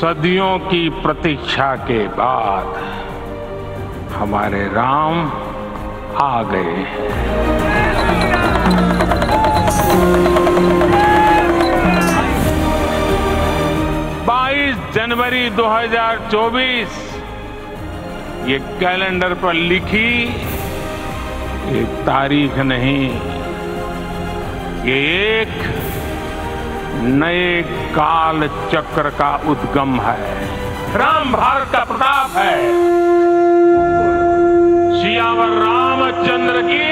सदियों की प्रतीक्षा के बाद हमारे राम आ गए। 22 जनवरी 2024 ये कैलेंडर पर लिखी एक तारीख नहीं, ये एक नए काल चक्र का उद्गम है। राम भारत का प्रताप है। सियावर रामचंद्र की।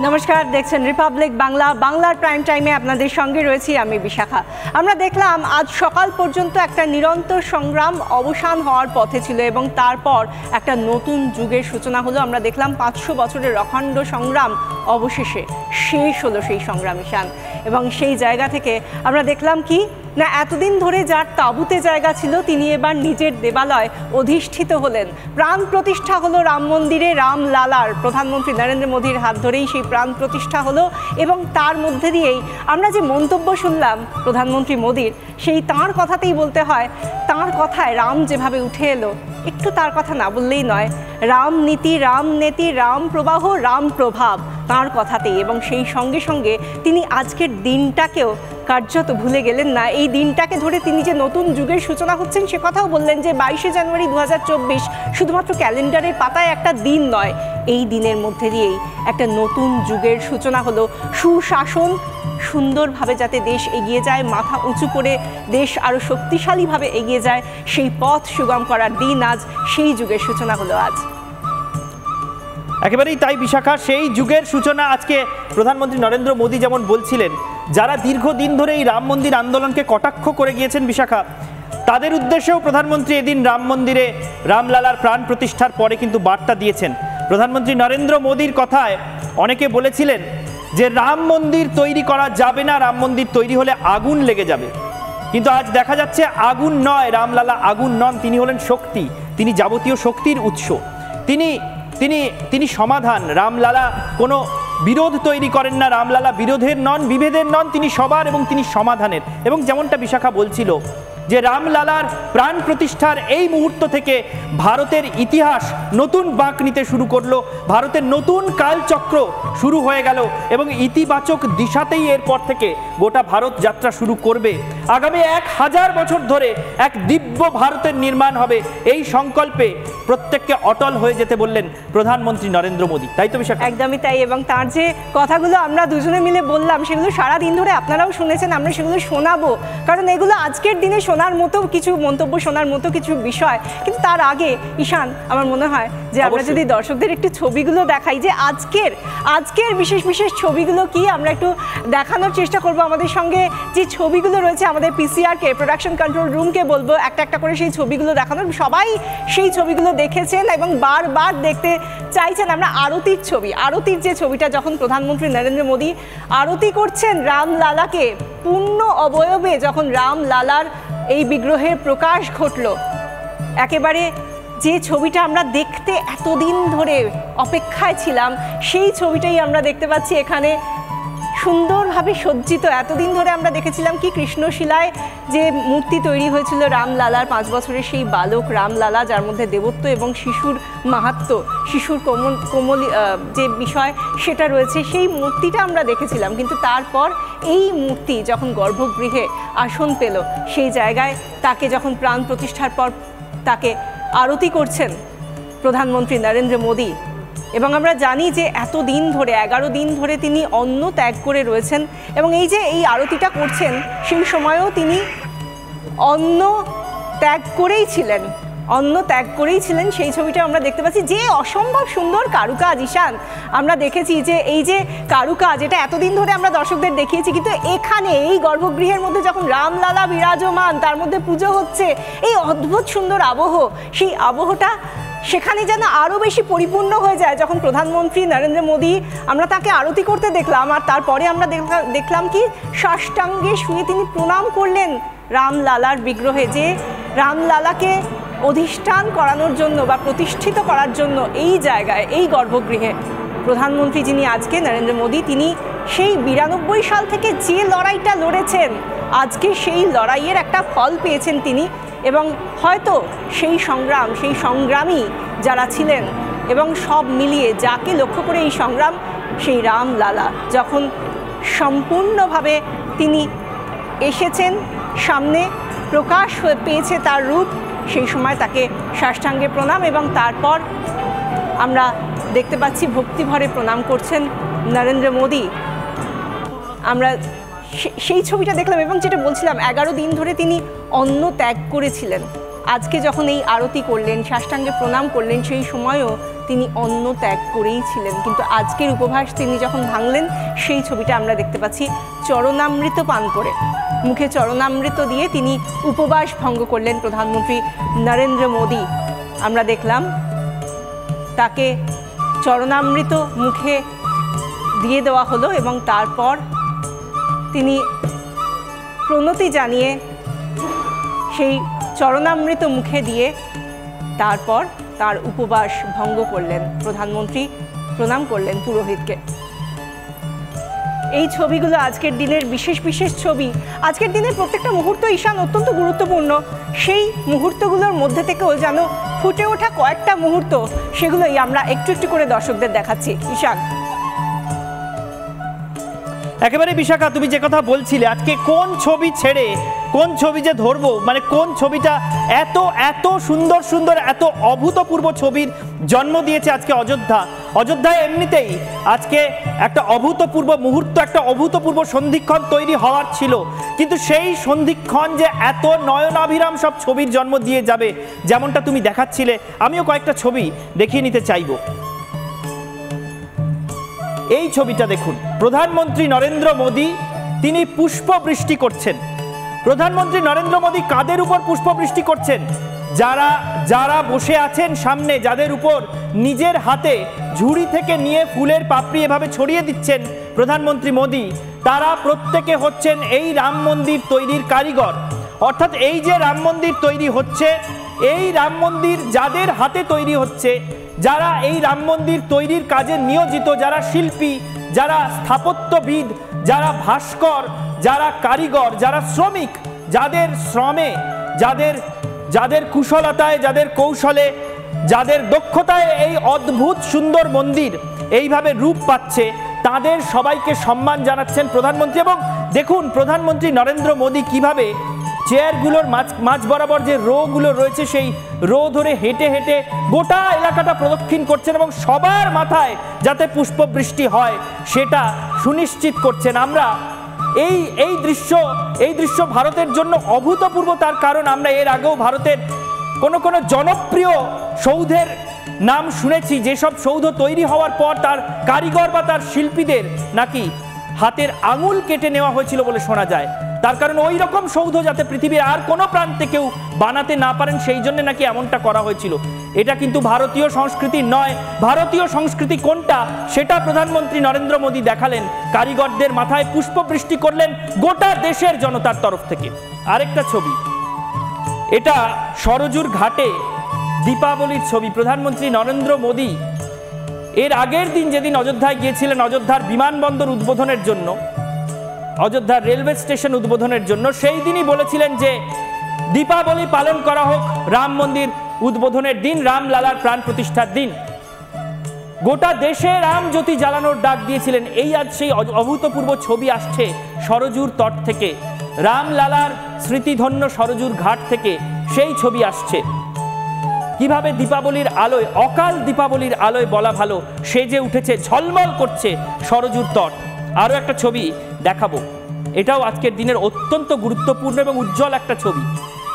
নমস্কার, দেখছেন রিপাবলিক বাংলা। বাংলার প্রাইম টাইমে আপনাদের সঙ্গে রয়েছি আমি বিশাখা। আমরা দেখলাম আজ সকাল পর্যন্ত একটা নিরন্তর সংগ্রাম অবসান হওয়ার পথে ছিল এবং তারপর একটা নতুন যুগের সূচনা হলো। আমরা দেখলাম 500 বছরের অখণ্ড সংগ্রাম অবশেষে শেষ হলো সেই সংগ্রামিশান। এবং সেই জায়গা থেকে আমরা দেখলাম কি না, এতদিন ধরে যার তাঁবুতে জায়গা ছিল তিনি এবার নিজের দেবালয় অধিষ্ঠিত হলেন। প্রাণ প্রতিষ্ঠা হলো রাম মন্দিরে রামলালার। প্রধানমন্ত্রী নরেন্দ্র মোদীর হাত ধরেই সেই প্রাণ প্রতিষ্ঠা হলো এবং তার মধ্যে দিয়েই আমরা যে মন্তব্য শুনলাম প্রধানমন্ত্রী মোদীর, সেই তাঁর কথাতেই বলতে হয়, তাঁর কথায় রাম যেভাবে উঠে এলো, একটু তার কথা না বললেই নয়। রাম নীতি, রাম নেতি, রাম প্রবাহ, রাম প্রভাব তাঁর কথাতেই। এবং সেই সঙ্গে সঙ্গে তিনি আজকের দিনটাকেও কার্যত ভুলে গেলেন না। এই দিনটাকে ধরে তিনি যে নতুন যুগের সূচনা হচ্ছেন সে কথাও বললেন যে 22শে জানুয়ারি 2024 শুধুমাত্র ক্যালেন্ডারের পাতায় একটা দিন নয়, এই দিনের মধ্যে দিয়েই একটা নতুন যুগের সূচনা হলো। সুশাসন সুন্দরভাবে যাতে দেশ এগিয়ে যায়, মাথা উঁচু করে দেশ আরও শক্তিশালীভাবে এগিয়ে যায়, সেই পথ সুগম করার দিন আজ, সেই যুগের সূচনা হলো আজ। একেবারেই তাই বিশাখা, সেই যুগের সূচনা আজকে প্রধানমন্ত্রী নরেন্দ্র মোদী যেমন বলছিলেন, যারা দীর্ঘদিন ধরে এই রাম মন্দির আন্দোলনকে কটাক্ষ করে গিয়েছেন বিশাখা, তাদের উদ্দেশ্যেও প্রধানমন্ত্রী এদিন রাম মন্দিরে রামলালার প্রাণ প্রতিষ্ঠার পরে কিন্তু বার্তা দিয়েছেন। প্রধানমন্ত্রী নরেন্দ্র মোদীর কথায় অনেকে বলেছিলেন যে রাম মন্দির তৈরি করা যাবে না, রাম মন্দির তৈরি হলে আগুন লেগে যাবে। কিন্তু আজ দেখা যাচ্ছে আগুন নয়, রামলালা আগুন নন, তিনি হলেন শক্তি, তিনি যাবতীয় শক্তির উৎস, তিনি সমাধান। রামলালা কোনো বিরোধ তৈরি করেন না, রামলালা বিরোধের নন, বিভেদের নন, তিনি সবার এবং তিনি সমাধানের। এবং যেমনটা বিশাখা বলছিল যে রামলালার প্রাণ প্রতিষ্ঠার এই মুহূর্ত থেকে ভারতের ইতিহাস নতুন বাঁক নিতে শুরু করলো, ভারতের নতুন কালচক্র শুরু হয়ে গেল এবং ইতিবাচক দিশাতেই এরপর থেকে গোটা ভারত যাত্রা শুরু করবে। আগামী 1000 বছর ধরে এক দিব্য ভারতের নির্মাণ হবে, এই সংকল্পে প্রত্যেককে অটল হয়ে যেতে বললেন প্রধানমন্ত্রী নরেন্দ্র মোদী। তাই তো বিশাখা? একদমই তাই। এবং তার যে কথাগুলো আমরা দুজনে মিলে বললাম সেগুলো সারাদিন ধরে আপনারাও শুনেছেন, আমরা সেগুলো শোনাবো, কারণ এগুলো আজকের দিনে শোনার মতো কিছু মন্তব্য, শোনার মতো কিছু বিষয়। কিন্তু তার আগে ঈশান, আমার মনে হয় যে আমরা যদি দর্শকদের একটু ছবিগুলো দেখাই, যে আজকের বিশেষ বিশেষ ছবিগুলো কি আমরা একটু দেখানোর চেষ্টা করব। আমাদের সঙ্গে যে ছবিগুলো রয়েছে, আমাদের পিসিআরকে, প্রোডাকশন কন্ট্রোল রুমকে বলবো একটা একটা করে সেই ছবিগুলো দেখানোর। সবাই সেই ছবিগুলো দেখেছেন এবং বারবার দেখতে চাইছেন। আমরা আরতির ছবি, আরতির যে ছবিটা, যখন প্রধানমন্ত্রী নরেন্দ্র মোদী আরতি করছেন রামলালাকে, পূর্ণ অবয়বে যখন রামলালার এই বিগ্রহের প্রকাশ ঘটল, একেবারে যে ছবিটা আমরা দেখতে এতদিন ধরে অপেক্ষায় ছিলাম, সেই ছবিটাই আমরা দেখতে পাচ্ছি এখানে সুন্দরভাবে সজ্জিত। এতদিন ধরে আমরা দেখেছিলাম কি কৃষ্ণশিলায় যে মূর্তি তৈরি হয়েছিল রামলালার, 5 বছরের সেই বালক রামলালা, যার মধ্যে দেবত্ব এবং শিশুর মাহাত্ম্য, শিশুর কোমল যে বিষয় সেটা রয়েছে, সেই মূর্তিটা আমরা দেখেছিলাম। কিন্তু তারপর এই মূর্তি যখন গর্ভগৃহে আসন পেল, সেই জায়গায় তাকে যখন প্রাণ প্রতিষ্ঠার পর তাকে আরতি করছেন প্রধানমন্ত্রী নরেন্দ্র মোদী। এবং আমরা জানি যে এতদিন ধরে 11 দিন ধরে তিনি অন্ন ত্যাগ করে রয়েছেন এবং এই যে এই আরতিটা করছেন সেই সময়েও তিনি অন্ন ত্যাগ করেই ছিলেন, সেই ছবিটা আমরা দেখতে পাচ্ছি। যে অসম্ভব সুন্দর কারুকাজ ঈশান, আমরা দেখেছি যে এই যে কারুকাজ, এটা এতদিন ধরে আমরা দর্শকদের দেখিয়েছি, কিন্তু এখানে এই গর্ভগৃহের মধ্যে যখন রামলালা বিরাজমান, তার মধ্যে পুজো হচ্ছে, এই অদ্ভুত সুন্দর আবহ, সেই আবহটা সেখানে যেন আরও বেশি পরিপূর্ণ হয়ে যায় যখন প্রধানমন্ত্রী নরেন্দ্র মোদী, আমরা তাকে আরতি করতে দেখলাম। আর তারপরে আমরা দেখলাম কি সাষ্টাঙ্গে শুয়ে তিনি প্রণাম করলেন রামলালার বিগ্রহে, যে রামলালাকে অধিষ্ঠান করানোর জন্য বা প্রতিষ্ঠিত করার জন্য এই জায়গায়, এই গর্ভগৃহে প্রধানমন্ত্রী যিনি আজকে নরেন্দ্র মোদী, তিনি সেই 92 সাল থেকে যে লড়াইটা লড়েছেন, আজকে সেই লড়াইয়ের একটা ফল পেয়েছেন তিনি। এবং হয়তো সেই সংগ্রামী যারা ছিলেন এবং সব মিলিয়ে যাকে লক্ষ্য করে এই সংগ্রাম, সেই রামলালা যখন সম্পূর্ণভাবে তিনি এসেছেন সামনে, প্রকাশ হয়ে পেয়েছে তার রূপ, সেই সময় তাকে সাষ্টাঙ্গে প্রণাম। এবং তারপর আমরা দেখতে পাচ্ছি ভক্তিভরে প্রণাম করছেন নরেন্দ্র মোদী। আমরা সেই ছবিটা দেখলাম। এবং যেটা বলছিলাম, 11 দিন ধরে তিনি অন্ন ত্যাগ করেছিলেন। আজকে যখন এই আরতি করলেন, সাষ্টাঙ্গে প্রণাম করলেন, সেই সময়ও তিনি অন্ন ত্যাগ করেই ছিলেন। কিন্তু আজকের উপবাস তিনি যখন ভাঙলেন, সেই ছবিটা আমরা দেখতে পাচ্ছি চরণামৃত পান করে, মুখে চরণামৃত দিয়ে তিনি উপবাস ভঙ্গ করলেন প্রধানমন্ত্রী নরেন্দ্র মোদী। আমরা দেখলাম তাকে চরণামৃত মুখে দিয়ে দেওয়া হলো এবং তারপর তিনি প্রণতি জানিয়ে সেই চরণামৃত মুখে দিয়ে তারপর তার উপবাস ভঙ্গ করলেন। প্রধানমন্ত্রী প্রণাম করলেন পুরোহিতকে। এই ছবিগুলো আজকের দিনের বিশেষ ছবি। আজকের দিনের প্রত্যেকটা মুহূর্ত ঈশান অত্যন্ত গুরুত্বপূর্ণ। সেই মুহূর্তগুলোর মধ্যে থেকেও যেন ফুটে ওঠা কয়েকটা মুহূর্ত, সেগুলোই আমরা একটু একটু করে দর্শকদের দেখাচ্ছি। ঈশান, একেবারে বিশাখা, তুমি যে কথা বলছিলে, আজকে কোন ছবি ছেড়ে কোন ছবি যে ধরবো, মানে কোন ছবিটা এত এত সুন্দর সুন্দর এত অভূতপূর্ব ছবির জন্ম দিয়েছে আজকে অযোধ্যায়। এমনিতেই আজকে একটা অভূতপূর্ব মুহূর্ত, একটা অভূতপূর্ব সন্ধিক্ষণ তৈরি হওয়ার ছিল, কিন্তু সেই সন্ধিক্ষণ যে এত নয়নাভিরাম সব ছবির জন্ম দিয়ে যাবে, যেমনটা তুমি দেখাচ্ছিলে, আমিও কয়েকটা ছবি দেখিয়ে নিতে চাইবো। এই ছবিটা দেখুন, প্রধানমন্ত্রী নরেন্দ্র মোদী তিনি পুষ্পবৃষ্টি করছেন। প্রধানমন্ত্রী নরেন্দ্র মোদী কাদের উপর পুষ্পবৃষ্টি করছেন? যারা বসে আছেন সামনে, যাদের উপর নিজের হাতে ঝুড়ি থেকে নিয়ে ফুলের পাপড়ি এভাবে ছড়িয়ে দিচ্ছেন প্রধানমন্ত্রী মোদী, তারা প্রত্যেকে হচ্ছেন এই রাম মন্দির তৈরির কারিগর। অর্থাৎ এই যে রাম মন্দির তৈরি হচ্ছে, এই রাম মন্দির যাদের হাতে তৈরি হচ্ছে, যারা এই রাম মন্দির তৈরির কাজে নিয়োজিত, যারা শিল্পী, যারা স্থাপত্যবিদ, যারা ভাস্কর, যারা কারিগর, যারা শ্রমিক, যাদের শ্রমে, যাদের কুশলতায়, যাদের কৌশলে, যাদের দক্ষতায় এই অদ্ভুত সুন্দর মন্দির এইভাবে রূপ পাচ্ছে, তাদের সবাইকে সম্মান জানাচ্ছেন প্রধানমন্ত্রী। এবং দেখুন প্রধানমন্ত্রী নরেন্দ্র মোদী কিভাবে চেয়ারগুলোর মাঝ বরাবর যে রোগুলো রয়েছে, সেই রো ধরে হেঁটে হেঁটে গোটা এলাকাটা প্রদক্ষিণ করছেন এবং সবার মাথায় যাতে পুষ্পবৃষ্টি হয় সেটা সুনিশ্চিত করছেন। আমরা এই দৃশ্য ভারতের জন্য অভূতপূর্ব। তার কারণ আমরা এর আগেও ভারতের কোনো জনপ্রিয় সৌধের নাম শুনেছি, যেসব সৌধ তৈরি হওয়ার পর তার কারিগর বা তার শিল্পীদের নাকি হাতের আঙুল কেটে নেওয়া হয়েছিল বলে শোনা যায়। তার কারণ ওই রকম সৌধ যাতে পৃথিবীর আর কোনো প্রান্তে কেউ বানাতে না পারেন, সেই জন্য নাকি এমনটা করা হয়েছিল। এটা কিন্তু ভারতীয় সংস্কৃতি নয়। ভারতীয় সংস্কৃতি কোনটা সেটা প্রধানমন্ত্রী নরেন্দ্র মোদী দেখালেন। কারিগরদের মাথায় পুষ্পবৃষ্টি করলেন গোটা দেশের জনতার তরফ থেকে। আরেকটা ছবি, এটা সরজুর ঘাটে দীপাবলির ছবি। প্রধানমন্ত্রী নরেন্দ্র মোদী এর আগের দিন যেদিন অযোধ্যায় গিয়েছিলেন, অযোধ্যার বিমানবন্দর উদ্বোধনের জন্য, অযোধ্যার রেলওয়ে স্টেশন উদ্বোধনের জন্য, সেই দিনই বলেছিলেন যে দীপাবলি পালন করা হোক রাম মন্দির উদ্বোধনের দিন, রামলালার প্রাণ প্রতিষ্ঠার দিন। গোটা দেশে রাম জ্যোতি জ্বালানোর ডাক দিয়েছিলেন। এই আজ সেই অভূতপূর্ব ছবি আসছে সরজুর তট থেকে, রামলালার স্মৃতিধন্য সরজুর ঘাট থেকে সেই ছবি আসছে। কিভাবে দীপাবলির আলোয়, অকাল দীপাবলির আলোয় বলা ভালো, সেজে উঠেছে, ঝলমল করছে সরজুর তট। আরও একটা ছবি দেখাবো, এটাও আজকের দিনের অত্যন্ত গুরুত্বপূর্ণ এবং উজ্জ্বল একটা ছবি।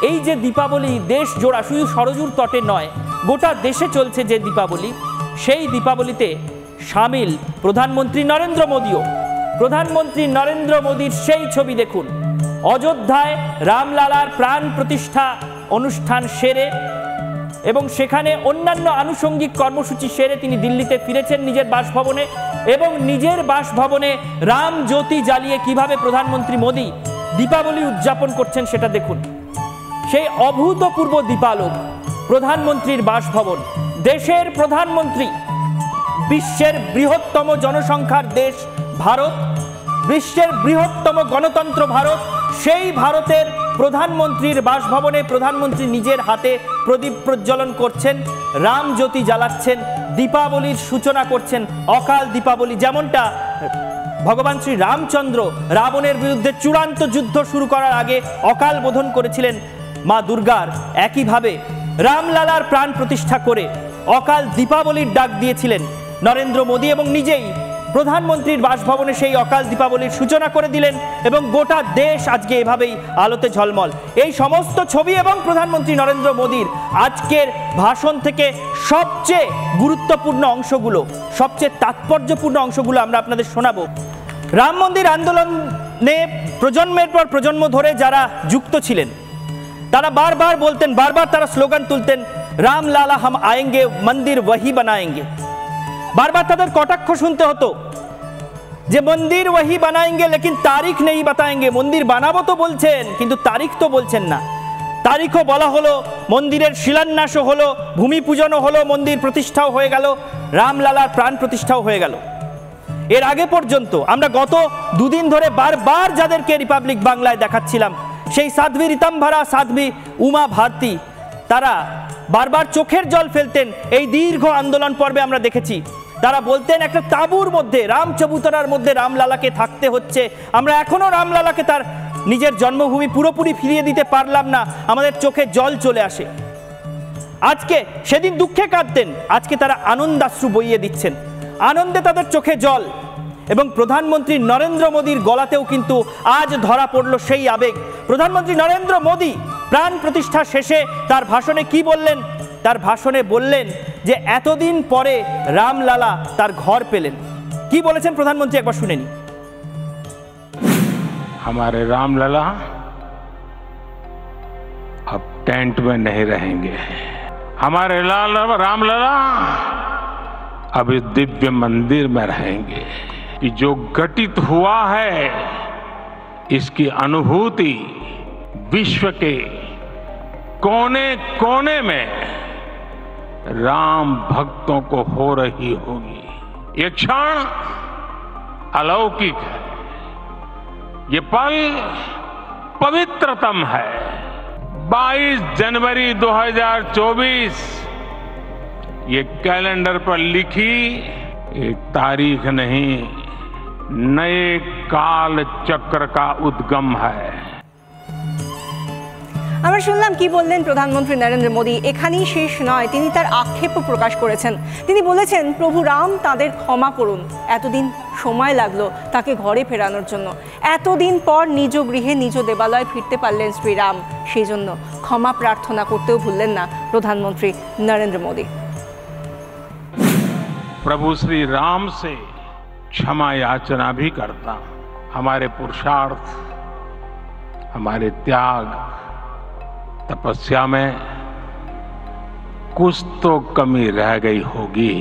এই যে দীপাবলি দেশ জোড়া, শুধু সরজুর তটে নয়, গোটা দেশে চলছে যে দীপাবলি, সেই দীপাবলিতে সামিল প্রধানমন্ত্রী নরেন্দ্র মোদীও। প্রধানমন্ত্রী নরেন্দ্র মোদীর সেই ছবি দেখুন, অযোধ্যায় রামলালার প্রাণ প্রতিষ্ঠা অনুষ্ঠান সেরে এবং সেখানে অন্যান্য আনুষঙ্গিক কর্মসূচি সেরে তিনি দিল্লিতে ফিরেছেন নিজের বাসভবনে, এবং নিজের বাসভবনে রাম জ্যোতি জ্বালিয়ে কিভাবে প্রধানমন্ত্রী মোদী দীপাবলি উদযাপন করছেন সেটা দেখুন। সেই অভূতপূর্ব দীপালোক, প্রধানমন্ত্রীর বাসভবন, দেশের প্রধানমন্ত্রী, বিশ্বের বৃহত্তম জনসংখ্যার দেশ ভারত, বিশ্বের বৃহত্তম গণতন্ত্র ভারত, সেই ভারতের প্রধানমন্ত্রীর বাসভবনে প্রধানমন্ত্রী নিজের হাতে প্রদীপ প্রজ্বলন করছেন, রামজ্যোতি জ্বালাচ্ছেন, দীপাবলির সূচনা করছেন, অকাল দীপাবলি। যেমনটা ভগবান শ্রী রামচন্দ্র রাবণের বিরুদ্ধে চূড়ান্ত যুদ্ধ শুরু করার আগে অকাল বোধন করেছিলেন মা দুর্গার, একইভাবে রামলালার প্রাণ প্রতিষ্ঠা করে অকাল দীপাবলির ডাক দিয়েছিলেন নরেন্দ্র মোদী এবং নিজেই প্রধানমন্ত্রীর বাসভবনে সেই অকাল দীপাবলির সূচনা করে দিলেন এবং গোটা দেশ আজকে এভাবেই আলোতে ঝলমল। এই সমস্ত ছবি এবং প্রধানমন্ত্রী নরেন্দ্র মোদীর আজকের ভাষণ থেকে সবচেয়ে গুরুত্বপূর্ণ অংশগুলো, সবচেয়ে তাৎপর্যপূর্ণ অংশগুলো আমরা আপনাদের শোনাবো। রাম মন্দির আন্দোলনে প্রজন্মের পর প্রজন্ম ধরে যারা যুক্ত ছিলেন তারা বারবার বলতেন, বারবার তারা স্লোগান তুলতেন, রাম লালা হাম আয়েঙ্গে, মন্দির ওয়াহি বানায়েঙ্গে। বারবার তাদের কটাক্ষ শুনতে হতো যে মন্দির ওয়াহি বানায়েঙ্গে লেকিন তারিখ নেই বাতায়েঙ্গে। মন্দির বানাবো তো বলছেন কিন্তু তারিখ তো বলছেন না। তারিখও বলা হলো, মন্দিরের শিলান্যাসও হলো, ভূমি পূজনও হলো, মন্দির প্রতিষ্ঠাও হয়ে গেল, রামলালার প্রাণ প্রতিষ্ঠাও হয়ে গেল। এর আগে পর্যন্ত আমরা গত দুদিন ধরে বারবার যাদেরকে রিপাবলিক বাংলায় দেখাচ্ছিলাম, সেই সাধ্বী রীতাম্বরা, সাধ্বী উমা ভারতী, তারা বারবার চোখের জল ফেলতেন। এই দীর্ঘ আন্দোলন পর্বে আমরা দেখেছি তারা বলতেন একটা তাঁবুর মধ্যে, রাম চবুতরার মধ্যে রামলালাকে থাকতে হচ্ছে। আমরা এখনো রামলালাকে তার নিজের জন্মভূমি পুরোপুরি ফিরিয়ে দিতে পারলাম না, আমাদের চোখে জল চলে আসে। আজকে সেদিন দুঃখে কাঁদতেন, আজকে তারা আনন্দাশ্রু বইয়ে দিচ্ছেন, আনন্দে তাদের চোখে জল। এবং প্রধানমন্ত্রী নরেন্দ্র মোদীর গলাতেও কিন্তু আজ ধরা পড়ল সেই আবেগ। প্রধানমন্ত্রী নরেন্দ্র মোদী প্রাণ প্রতিষ্ঠা শেষে তার ভাষণে কি বললেন? তার ভাষণে বললেন যে এতদিন পরে রামলালা তার ঘর পেলেন। কি বলেছেন প্রধানমন্ত্রী একবার শুনে নি। हमारे रामलला अब टेंट में नहीं रहेंगे, हमारे रामलला अब इस दिव्य मंदिर में रहेंगे। कि जो घटित हुआ है इसकी अनुभूति विश्व के कोने कोने में राम भक्तों को हो रही होगी। ये क्षण अलौकिक है, ये पल पवित्रतम है। 22 जनवरी 2024 ये कैलेंडर पर लिखी एक तारीख नहीं, नए काल चक्र का उद्गम है। আমরা শুনলাম কি বললেন প্রধানমন্ত্রী নরেন্দ্র মোদী। এখানেই শেষ নয়, তিনি তার আক্ষেপও প্রকাশ করেছেন। তিনি বলেছেন প্রভু রাম তাদের ক্ষমা করুন, এতদিন সময় লাগলো তাকে ঘরে ফেরানোর জন্য, এতদিন পর নিজ গৃহে নিজ দেবালয়ে ফিরতে পারলেন শ্রীরাম, সেই জন্য ক্ষমা প্রার্থনা করতেও ভুললেন না প্রধানমন্ত্রী নরেন্দ্র মোদী। प्रभु श्री राम से क्षमा याचना भी करता। हमारे पुरुषार्थ, हमारे त्याग, तपस्या में कुछ तो कमी रह गई होगी।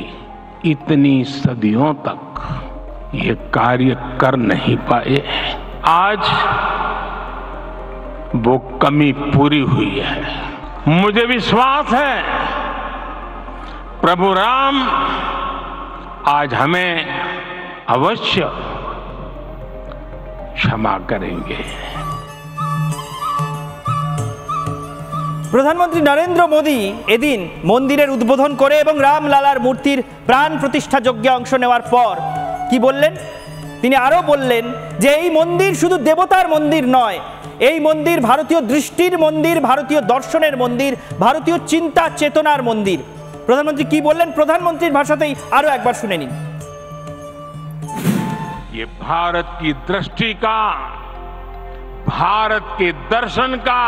इतनी सदियों तक ये कार्य कर नहीं पाए, आज वो कमी पूरी हुई है। मुझे विश्वास है प्रभु राम आज हमें अवश्य क्षमा करेंगे। প্রধানমন্ত্রী নরেন্দ্র মোদী এদিন মন্দিরের উদ্বোধন করে এবং রামলালার মূর্তির প্রাণ প্রতিষ্ঠা যজ্ঞে অংশ নেওয়ার পর কি বললেন? তিনি আরো বললেন যে এই মন্দির শুধু দেবতার মন্দির নয়, এই মন্দির ভারতীয় দৃষ্টির মন্দির, ভারতীয় দর্শনের মন্দির, ভারতীয় চিন্তা চেতনার মন্দির। প্রধানমন্ত্রী কি বললেন প্রধানমন্ত্রীর ভাষাতেই আরো একবার শুনে নিন। ये भारत की दृष्टि का, भारत के दर्शन का,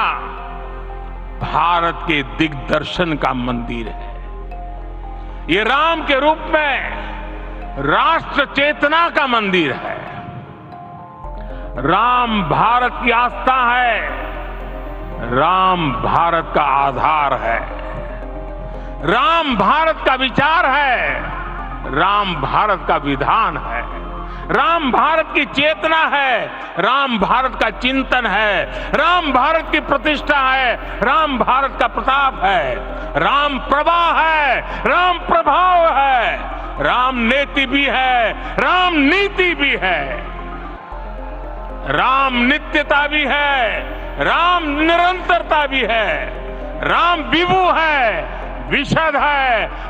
भारत के दिग्दर्शन का मंदिर है। ये राम के रूप में राष्ट्र चेतना का मंदिर है। राम भारत की आस्था है, राम भारत का आधार है, राम भारत का विचार है, राम भारत का विधान है, राम भारत की चेतना है, राम भारत का चिंतन है, राम भारत की प्रतिष्ठा है, राम भारत का प्रताप है, राम प्रवाह है, राम प्रभाव है, राम नेति भी है, राम नीति भी है। राम नित्यता भी है, राम निरंतरता भी है, राम विभु है, विशद है,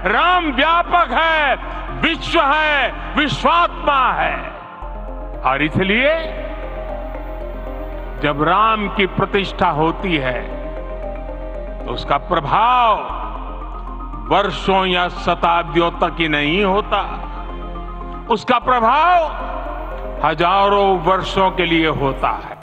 राम व्यापक है, विश्व है, विश्वात्मा है। और इसलिए जब राम की प्रतिष्ठा होती है तो उसका प्रभाव वर्षों या शताब्दियों तक ही नहीं होता, उसका प्रभाव हजारों वर्षों के लिए होता है।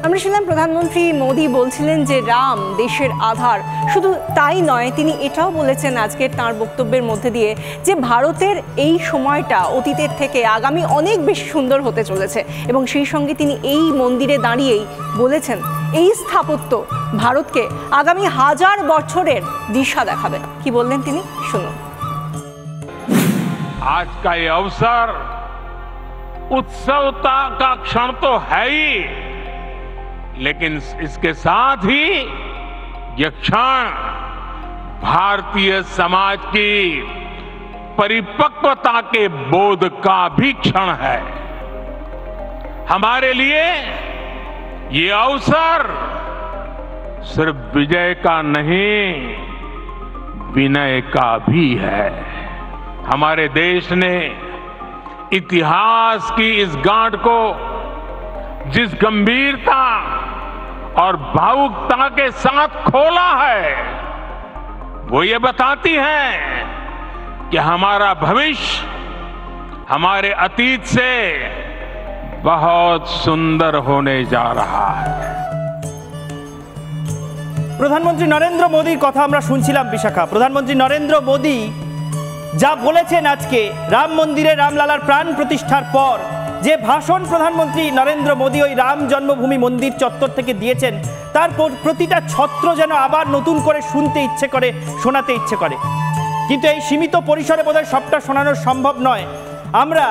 আমরা শুনলাম প্রধানমন্ত্রী মোদী বলছিলেন যে রাম দেশের আধার। শুধু তাই নয়, তিনি এটাও বলেছেন আজকের তাঁর বক্তব্যের মধ্যে দিয়ে যে ভারতের এই সময়টা অতীতের থেকে আগামী অনেক বেশি সুন্দর হতে চলেছে, এবং সেই সঙ্গে তিনি এই মন্দিরে দাঁড়িয়েই বলেছেন এই স্থাপত্য ভারতকে আগামী 1000 বছরের দিশা দেখাবে। কি বললেন তিনি, শুনুন। आज का ये अवसर उत्सवता का क्षण तो है ही, लेकिन इसके साथ ही यह क्षण भारतीय समाज की परिपक्वता के बोध का भी क्षण है। हमारे लिए ये अवसर सिर्फ विजय का नहीं, विनय का भी है। हमारे देश ने इतिहास की इस गांठ को जिस गंभीरता और भावुकता के साथ खोला है, वो ये बताती है कि हमारा भविष्य हमारे अतीत से बहुत सुंदर होने जा रहा है। প্রধানমন্ত্রী নরেন্দ্র মোদীর কথা আমরা শুনছিলাম বিশাখা। প্রধানমন্ত্রী নরেন্দ্র মোদী যা বলেছেন আজকে রাম মন্দিরে রামলালার প্রাণ প্রতিষ্ঠার পর, যে ভাষণ প্রধানমন্ত্রী নরেন্দ্র মোদী ওই রাম জন্মভূমি মন্দির চত্বর থেকে দিয়েছেন, তার প্রতিটা ছত্র যেন আবার নতুন করে শুনতে ইচ্ছে করে, শোনাতে ইচ্ছে করে। কিন্তু এই সীমিত পরিসরে বোধহয় সবটা শোনানো সম্ভব নয়। আমরা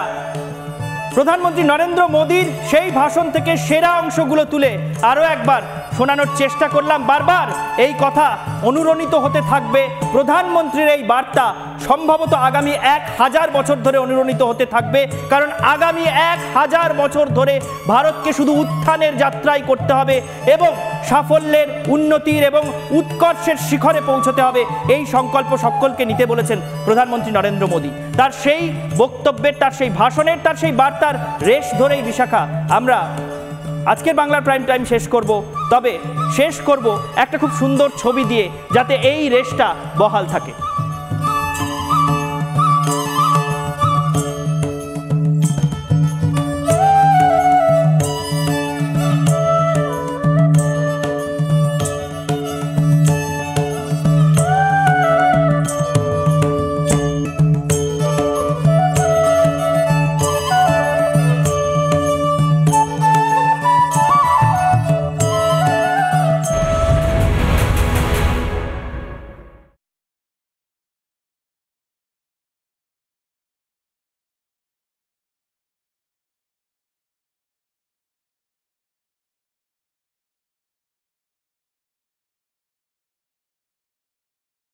প্রধানমন্ত্রী নরেন্দ্র মোদীর সেই ভাষণ থেকে সেরা অংশগুলো তুলে আরও একবার শোনানোর চেষ্টা করলাম। বারবার এই কথা অনুরণিত হতে থাকবে, প্রধানমন্ত্রীর এই বার্তা সম্ভবত আগামী 1000 বছর ধরে অনুরণিত হতে থাকবে, কারণ আগামী 1000 বছর ধরে ভারতকে শুধু উত্থানের যাত্রাই করতে হবে এবং সাফল্যের, উন্নতির এবং উৎকর্ষের শিখরে পৌঁছতে হবে। এই সংকল্প সকলকে নিতে বলেছেন প্রধানমন্ত্রী নরেন্দ্র মোদী। তার সেই বক্তব্যের, তার সেই ভাষণের, তার সেই বার্তার রেশ ধরেই বিশাখা আমরা আজকের বাংলার প্রাইম টাইম শেষ করব। তবে শেষ করব একটা খুব সুন্দর ছবি দিয়ে, যাতে এই রেশটা বহাল থাকে।